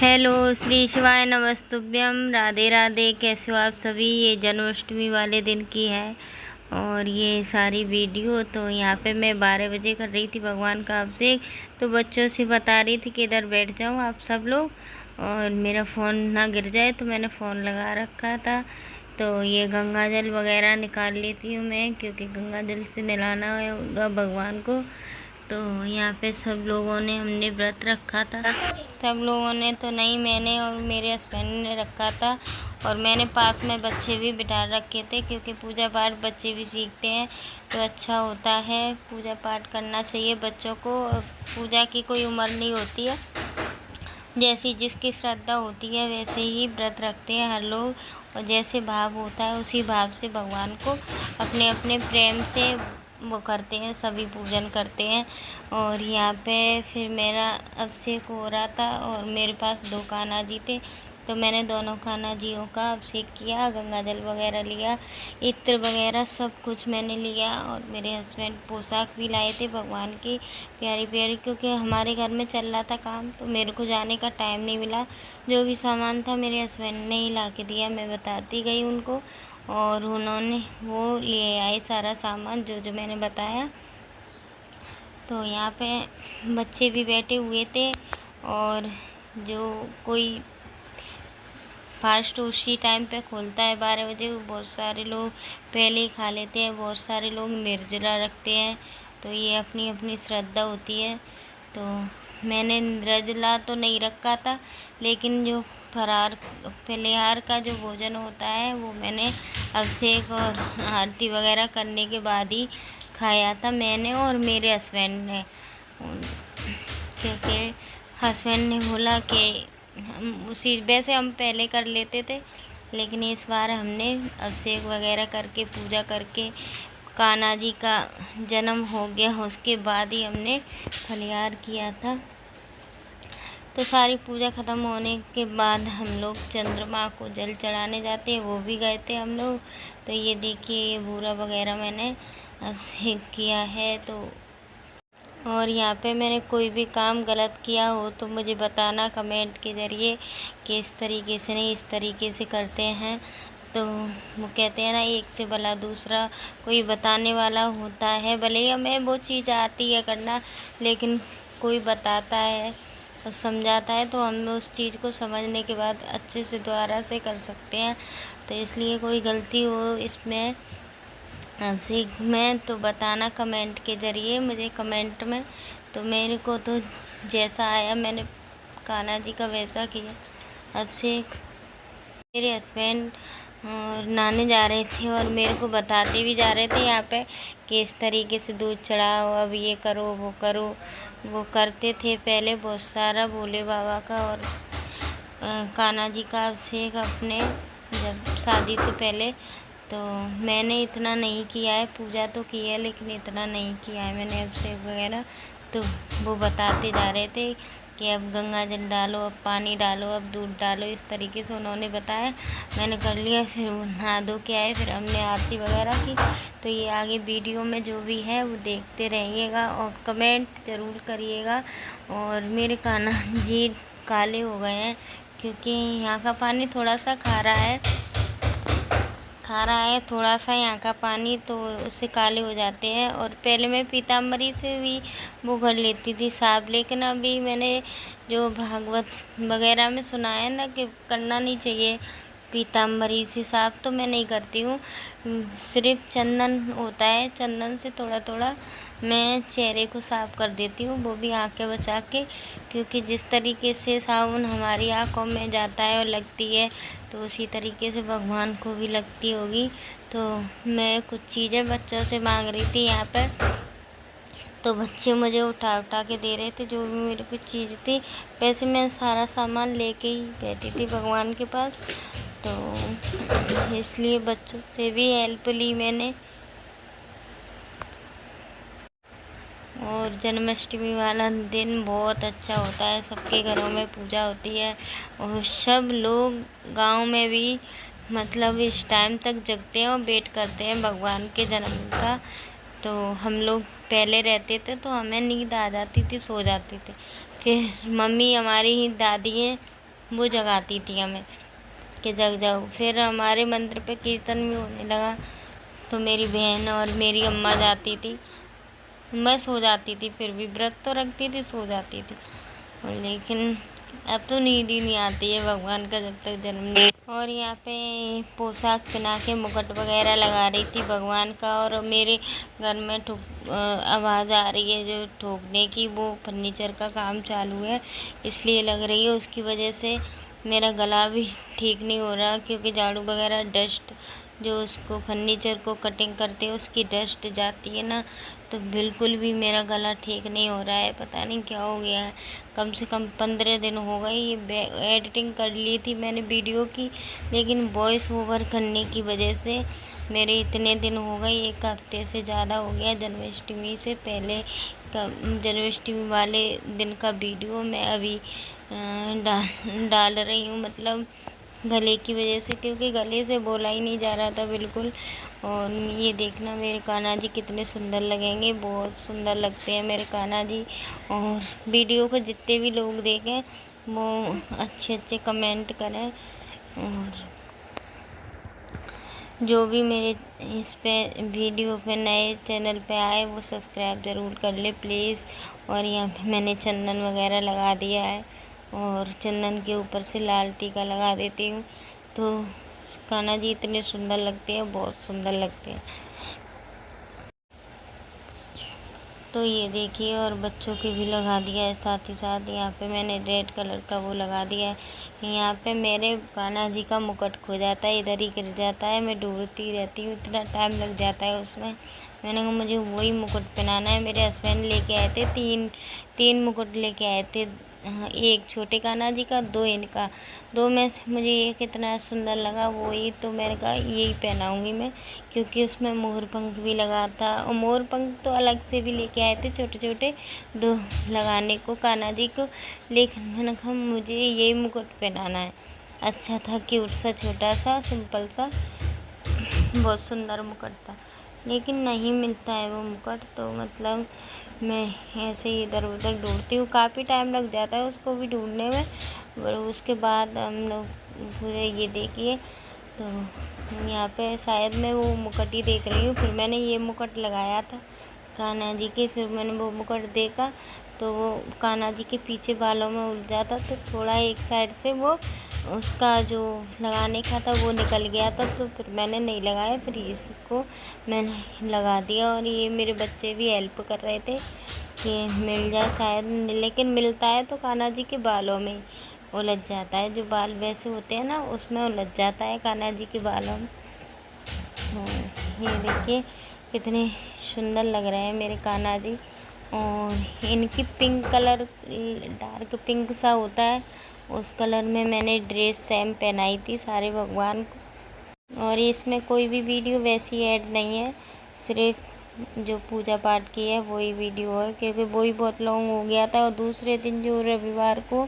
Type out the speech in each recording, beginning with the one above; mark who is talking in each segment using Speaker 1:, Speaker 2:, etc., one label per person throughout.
Speaker 1: Hello, Shri शिवाय नमस्तुभ्यम। राधे राधे। कैसे हो आप सभी। ये जन्माष्टमी वाले दिन की है और ये सारी वीडियो तो यहाँ पे मैं 12 बजे कर रही थी भगवान का अभिषेक। तो बच्चों से बता रही थी कि इधर बैठ जाओ आप सब लोग और मेरा फ़ोन ना गिर जाए, तो मैंने फ़ोन लगा रखा था। तो ये गंगा जल वगैरह निकाल लेती हूँ मैं, क्योंकि गंगा जल से नहलाना होगा भगवान को। तो यहाँ पे सब लोगों ने हमने व्रत रखा था। सब लोगों ने तो नहीं, मैंने और मेरे हस्बैंड ने रखा था। और मैंने पास में बच्चे भी बिठा रखे थे, क्योंकि पूजा पाठ बच्चे भी सीखते हैं तो अच्छा होता है। पूजा पाठ करना चाहिए बच्चों को। और पूजा की कोई उम्र नहीं होती है, जैसी जिसकी श्रद्धा होती है वैसे ही व्रत रखते हैं हर लोग। और जैसे भाव होता है उसी भाव से भगवान को अपने अपने प्रेम से वो करते हैं, सभी पूजन करते हैं। और यहाँ पे फिर मेरा अभिषेक हो रहा था और मेरे पास 2 कान्हा जी थे, तो मैंने दोनों कान्हा जियों का अभिषेक किया, गंगा जल वगैरह लिया, इत्र वगैरह सब कुछ मैंने लिया। और मेरे हस्बैंड पोशाक भी लाए थे भगवान की प्यारी प्यारी, क्योंकि हमारे घर में चल रहा था काम, तो मेरे को जाने का टाइम नहीं मिला। जो भी सामान था मेरे हस्बैंड ने ही ला के दिया, मैं बताती गई उनको और उन्होंने वो ले आए सारा सामान जो जो मैंने बताया। तो यहाँ पे बच्चे भी बैठे हुए थे और जो कोई फास्ट उसी टाइम पे खोलता है 12 बजे, बहुत सारे लोग पहले ही खा लेते हैं, बहुत सारे लोग निर्जला रखते हैं। तो ये अपनी अपनी श्रद्धा होती है। तो मैंने निर्जला तो नहीं रखा था, लेकिन जो फलाहार का जो भोजन होता है वो मैंने अभिषेक और आरती वगैरह करने के बाद ही खाया था, मैंने और मेरे हस्बैंड ने। क्योंकि हस्बैंड ने बोला कि वैसे हम पहले कर लेते थे, लेकिन इस बार हमने अभिषेक वगैरह करके पूजा करके कान्हा जी का जन्म हो गया, उसके बाद ही हमने फलाहार किया था। तो सारी पूजा ख़त्म होने के बाद हम लोग चंद्रमा को जल चढ़ाने जाते हैं, वो भी गए थे हम लोग। तो ये देखिए, ये बूरा वगैरह मैंने अभिषेक किया है। तो और यहाँ पे मैंने कोई भी काम गलत किया हो तो मुझे बताना कमेंट के ज़रिए कि इस तरीके से नहीं, इस तरीके से करते हैं। तो वो कहते हैं ना, एक से भला दूसरा कोई बताने वाला होता है। भले ही हमें वो चीज़ आती है करना, लेकिन कोई बताता है और समझाता है तो हम उस चीज़ को समझने के बाद अच्छे से दोबारा से कर सकते हैं। तो इसलिए कोई गलती हो इसमें आपसे मैं तो बताना कमेंट के ज़रिए मुझे, कमेंट में। तो मेरे को तो जैसा आया मैंने कान्हा जी का वैसा किया अभिषेक। मेरे हस्बैंड और नहाने जा रहे थे और मेरे को बताते भी जा रहे थे यहाँ पे कि इस तरीके से दूध चढ़ाओ, अब ये करो वो करो। वो करते थे पहले बहुत सारा भोले बाबा का और कान्हा जी का अभिषेक अपने, जब शादी से पहले। तो मैंने इतना नहीं किया है, पूजा तो की है लेकिन इतना नहीं किया है मैंने अभिषेक वगैरह। तो वो बताते जा रहे थे कि अब गंगा जल डालो, अब पानी डालो, अब दूध डालो, इस तरीके से उन्होंने बताया। मैंने कर लिया, फिर वो नहा धो के आए, फिर हमने आरती वगैरह की। तो ये आगे वीडियो में जो भी है वो देखते रहिएगा और कमेंट ज़रूर करिएगा। और मेरे कान्हा जी काले हो गए हैं, क्योंकि यहाँ का पानी थोड़ा सा खारा है थोड़ा सा यहाँ का पानी, तो उससे काले हो जाते हैं। और पहले मैं पीताम्बरी से भी वो कर लेती थी साफ, लेकिन अभी मैंने जो भागवत वगैरह में सुना है ना कि करना नहीं चाहिए पीताम्बरी से साफ, तो मैं नहीं करती हूँ। सिर्फ चंदन होता है, चंदन से थोड़ा थोड़ा मैं चेहरे को साफ कर देती हूँ, वो भी आंखें बचा के। क्योंकि जिस तरीके से साबुन हमारी आँखों में जाता है और लगती है, तो उसी तरीके से भगवान को भी लगती होगी। तो मैं कुछ चीज़ें बच्चों से मांग रही थी यहाँ पर, तो बच्चे मुझे उठा उठा के दे रहे थे जो भी मेरी कुछ चीज़ थी। वैसे मैं सारा सामान लेके ही बैठी थी भगवान के पास, तो इसलिए बच्चों से भी हेल्प ली मैंने। और जन्माष्टमी वाला दिन बहुत अच्छा होता है, सबके घरों में पूजा होती है और सब लोग गांव में भी मतलब इस टाइम तक जगते हैं और वेट करते हैं भगवान के जन्म का। तो हम लोग पहले रहते थे तो हमें नींद आ जाती थी, सो जाते थे। फिर मम्मी हमारी ही दादी हैं, वो जगाती थी हमें कि जग जाओ। फिर हमारे मंदिर पे कीर्तन भी होने लगा, तो मेरी बहन और मेरी अम्मा जाती थी, मैं सो जाती थी, फिर भी व्रत तो रखती थी, सो जाती थी। लेकिन अब तो नींद ही नहीं आती है भगवान का जब तक जन्म नहीं। और यहाँ पे पोशाक पहना के मुकुट वगैरह लगा रही थी भगवान का, और मेरे घर में आवाज़ आ रही है जो ठोकने की, वो फर्नीचर का काम चालू है इसलिए लग रही है। उसकी वजह से मेरा गला भी ठीक नहीं हो रहा, क्योंकि झाड़ू वगैरह डस्ट जो उसको फर्नीचर को कटिंग करते हैं उसकी डस्ट जाती है ना, तो बिल्कुल भी मेरा गला ठीक नहीं हो रहा है। पता नहीं क्या हो गया है। कम से कम 15 दिन हो गए। ये एडिटिंग कर ली थी मैंने वीडियो की, लेकिन वॉइस ओवर करने की वजह से मेरे इतने दिन हो गए, 1 हफ्ते से ज़्यादा हो गया। जन्माष्टमी से पहले का, जन्माष्टमी वाले दिन का वीडियो मैं अभी डाल रही हूँ, मतलब गले की वजह से, क्योंकि गले से बोला ही नहीं जा रहा था बिल्कुल। और ये देखना मेरे कान्हा जी कितने सुंदर लगेंगे, बहुत सुंदर लगते हैं मेरे कान्हा जी। और वीडियो को जितने भी लोग देखें वो अच्छे अच्छे कमेंट करें, और जो भी मेरे इस पे वीडियो पे नए चैनल पे आए वो सब्सक्राइब ज़रूर कर ले प्लीज़। और यहाँ पे मैंने चंदन वगैरह लगा दिया है, और चंदन के ऊपर से लाल टीका लगा देती हूँ, तो कान्हा जी इतने सुंदर लगते हैं, बहुत सुंदर लगते हैं। तो ये देखिए, और बच्चों के भी लगा दिया है साथ ही साथ। यहाँ पे मैंने रेड कलर का वो लगा दिया है। यहाँ पे मेरे कान्हा जी का मुकुट खो जाता है, इधर ही गिर जाता है, मैं ढूंढती रहती हूँ, इतना टाइम लग जाता है उसमें। मैंने कहा मुझे वही मुकुट पहनाना है। मेरे हस्बैंड लेके आए थे, तीन मुकुट लेके आए थे। हाँ, एक छोटे कान्हा जी का, 2 इनका। 2 में से मुझे ये कितना सुंदर लगा वो ही, तो मैंने कहा यही पहनाऊँगी मैं, क्योंकि उसमें मोर पंख भी लगा था। और मोर पंख तो अलग से भी लेके आए थे छोटे छोटे, 2 लगाने को कान्हा जी को, लेकिन मैंने कहा मुझे यही मुकुट पहनाना है। अच्छा था, क्यूट सा, छोटा सा, सिंपल सा, बहुत सुंदर मुकुट था। लेकिन नहीं मिलता है वो मुकुट, तो मतलब मैं ऐसे ही इधर उधर ढूंढती हूँ, काफ़ी टाइम लग जाता है उसको भी ढूंढने में। और उसके बाद हम लोग पूरे ये देखिए, तो यहाँ पे शायद मैं वो मुकुट ही देख रही हूँ। फिर मैंने ये मुकुट लगाया था कान्हा जी के, फिर मैंने वो मुकुट देखा तो वो कान्हा जी के पीछे बालों में उलझा था, तो थोड़ा एक साइड से वो उसका जो लगाने का था वो निकल गया था, तो फिर मैंने नहीं लगाया, फिर इसको मैंने लगा दिया। और ये मेरे बच्चे भी हेल्प कर रहे थे कि मिल जाए शायद, लेकिन मिलता है तो कान्हा जी के बालों में उलझ जाता है, जो बाल वैसे होते हैं ना उसमें उलझ जाता है कान्हा जी के बालों में। ये देखिए कितने सुंदर लग रहे हैं मेरे कान्हा जी। और इनकी पिंक कलर, डार्क पिंक सा होता है, उस कलर में मैंने ड्रेस सेम पहनाई थी सारे भगवान को। और इसमें कोई भी वीडियो वैसी ऐड नहीं है, सिर्फ जो पूजा पाठ की है वही वीडियो है, क्योंकि वही बहुत लॉन्ग हो गया था। और दूसरे दिन जो रविवार को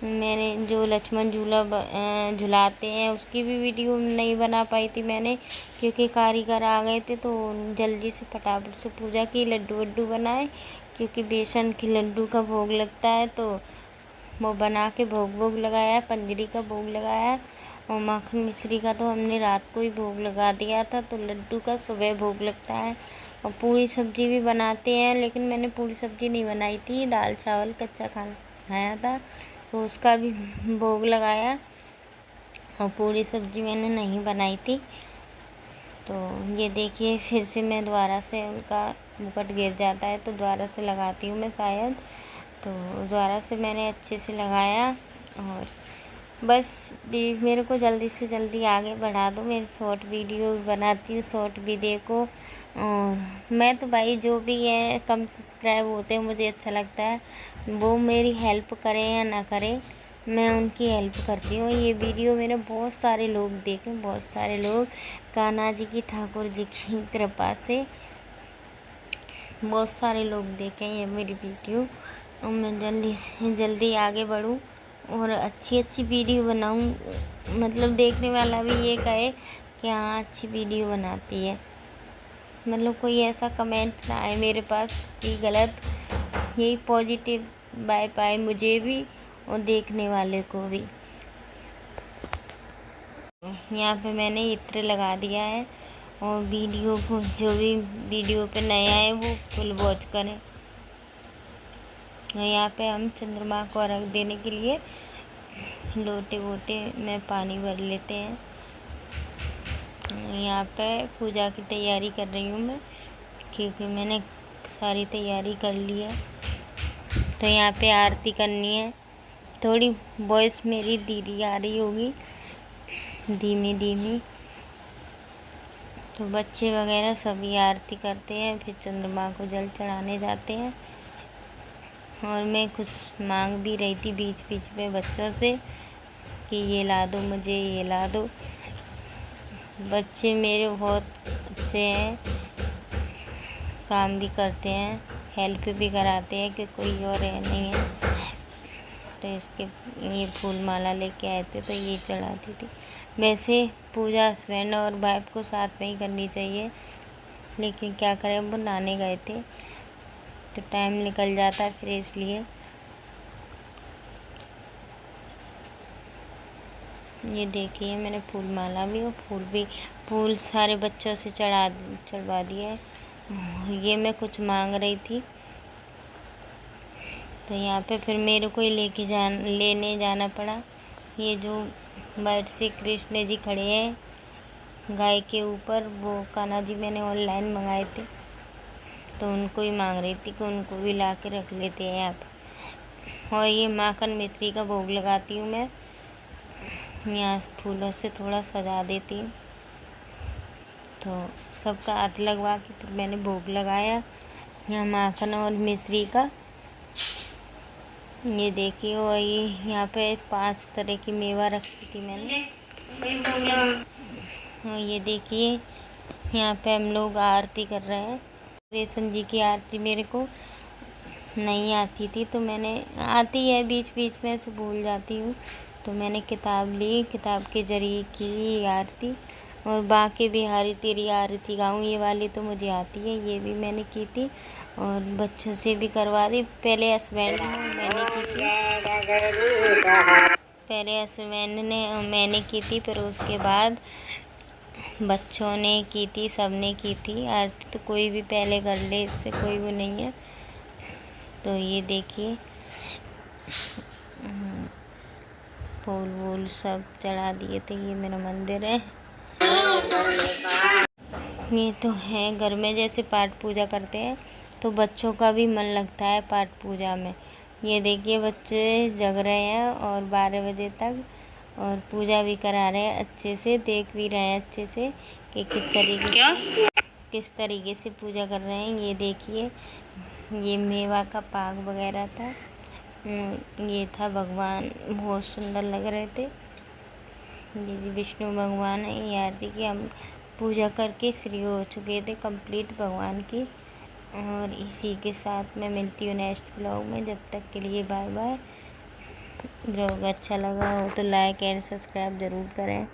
Speaker 1: मैंने जो लक्ष्मण झूला झुलाते हैं उसकी भी वीडियो नहीं बना पाई थी मैंने, क्योंकि कारीगर आ गए थे, तो जल्दी से फटाफट से पूजा की, लड्डू वड्डू बनाए, क्योंकि बेसन के लड्डू का भोग लगता है, तो वो बना के भोग लगाया, पंजरी का भोग लगाया। और माखन मिश्री का तो हमने रात को ही भोग लगा दिया था, तो लड्डू का सुबह भोग लगता है। और पूरी सब्जी भी बनाते हैं, लेकिन मैंने पूरी सब्जी नहीं बनाई थी, दाल चावल कच्चा खाना खाया था, तो उसका भी भोग लगाया, और पूरी सब्जी मैंने नहीं बनाई थी। तो ये देखिए, फिर से मैं दोबारा से उनका मुकुट गिर जाता है तो दोबारा से लगाती हूँ मैं शायद, तो दोबारा से मैंने अच्छे से लगाया। और बस भी मेरे को जल्दी से जल्दी आगे बढ़ा दो, मेरी शॉर्ट वीडियो भी बनाती हूँ, शॉर्ट भी देखो। और मैं तो भाई जो भी है कम सब्सक्राइब होते हैं मुझे अच्छा लगता है, वो मेरी हेल्प करें या ना करें, मैं उनकी हेल्प करती हूँ। ये वीडियो मेरे बहुत सारे लोग देखें, बहुत सारे लोग, कान्हा जी की, ठाकुर जी की कृपा से बहुत सारे लोग देखें ये मेरी वीडियो। और मैं जल्दी से जल्दी आगे बढ़ूँ और अच्छी अच्छी वीडियो बनाऊँ, मतलब देखने वाला भी ये कहे कि हाँ अच्छी वीडियो बनाती है, मतलब कोई ऐसा कमेंट ना आए मेरे पास कि गलत, यही पॉजिटिव वाइब आए मुझे भी और देखने वाले को भी। यहाँ पे मैंने इत्र लगा दिया है। और वीडियो को, जो भी वीडियो पे नया है वो फुल वॉच करें। और यहाँ पे हम चंद्रमा को अर्घ देने के लिए लोटे वोटे में पानी भर लेते हैं। यहाँ पे पूजा की तैयारी कर रही हूँ मैं, क्योंकि मैंने सारी तैयारी कर ली है। तो यहाँ पे आरती करनी है। थोड़ी वॉइस मेरी धीरे आ रही होगी, धीमी धीमी। तो बच्चे वगैरह सभी आरती करते हैं, फिर चंद्रमा को जल चढ़ाने जाते हैं। और मैं कुछ मांग भी रही थी बीच बीच में बच्चों से कि ये ला दो मुझे, ये ला दो। बच्चे मेरे बहुत अच्छे हैं, काम भी करते हैं, हेल्प भी कराते हैं कि कोई और है नहीं है। तो इसके ये फूल माला लेके आए थे तो ये चढ़ाती थी। वैसे पूजा हस्बैंड और वाइफ को साथ में ही करनी चाहिए, लेकिन क्या करें, वो नहाने गए थे तो टाइम निकल जाता है, फिर इसलिए। ये देखिए मैंने फूल माला भी और फूल सारे बच्चों से चढ़वा दिया है। ये मैं कुछ मांग रही थी, तो यहाँ पे फिर मेरे को ही लेने जाना पड़ा। ये जो वाइट से कृष्ण जी खड़े हैं गाय के ऊपर, वो कान्हा जी मैंने ऑनलाइन मंगाए थे, तो उनको ही मांग रही थी कि उनको भी ला के रख लेते हैं यहाँ पे। और ये माखन मिश्री का भोग लगाती हूँ मैं, यहाँ फूलों से थोड़ा सजा देती हूँ। तो सबका हाथ लगवा के फिर मैंने भोग लगाया यहाँ माखन और मिश्री का। ये देखिए, और ये यहाँ पे 5 तरह की मेवा रखी थी मैंने। और ये देखिए यहाँ पे हम लोग आरती कर रहे हैं। रेशन जी की आरती मेरे को नहीं आती थी, तो मैंने, आती है बीच बीच में से भूल जाती हूँ, तो मैंने किताब ली, किताब के जरिए की आरती। और बाकी बिहारी तेरी आरती गाऊँ, ये वाली तो मुझे आती है, ये भी मैंने की थी। और बच्चों से भी करवा दी। पहले हस्बैंड ने मैंने की थी, फिर उसके बाद बच्चों ने की थी, सब ने की थी आरती। तो कोई भी पहले कर ले, इससे कोई वो नहीं है। तो ये देखिए फूल वूल सब चढ़ा दिए थे। ये मेरा मंदिर है। ये तो है घर में जैसे पाठ पूजा करते हैं, तो बच्चों का भी मन लगता है पाठ पूजा में। ये देखिए बच्चे जग रहे हैं और 12 बजे तक, और पूजा भी करा रहे हैं अच्छे से, देख भी रहे हैं अच्छे से कि किस तरीके से पूजा कर रहे हैं। ये देखिए, ये मेवा का पाक वगैरह था, ये था भगवान, बहुत सुंदर लग रहे थे। ये विष्णु भगवान है। ये आरती की हम पूजा करके फ्री हो चुके थे कंप्लीट भगवान की। और इसी के साथ मैं मिलती हूँ नेक्स्ट ब्लॉग में। जब तक के लिए बाय बाय। ब्लॉग अच्छा लगा हो तो लाइक एंड सब्सक्राइब ज़रूर करें।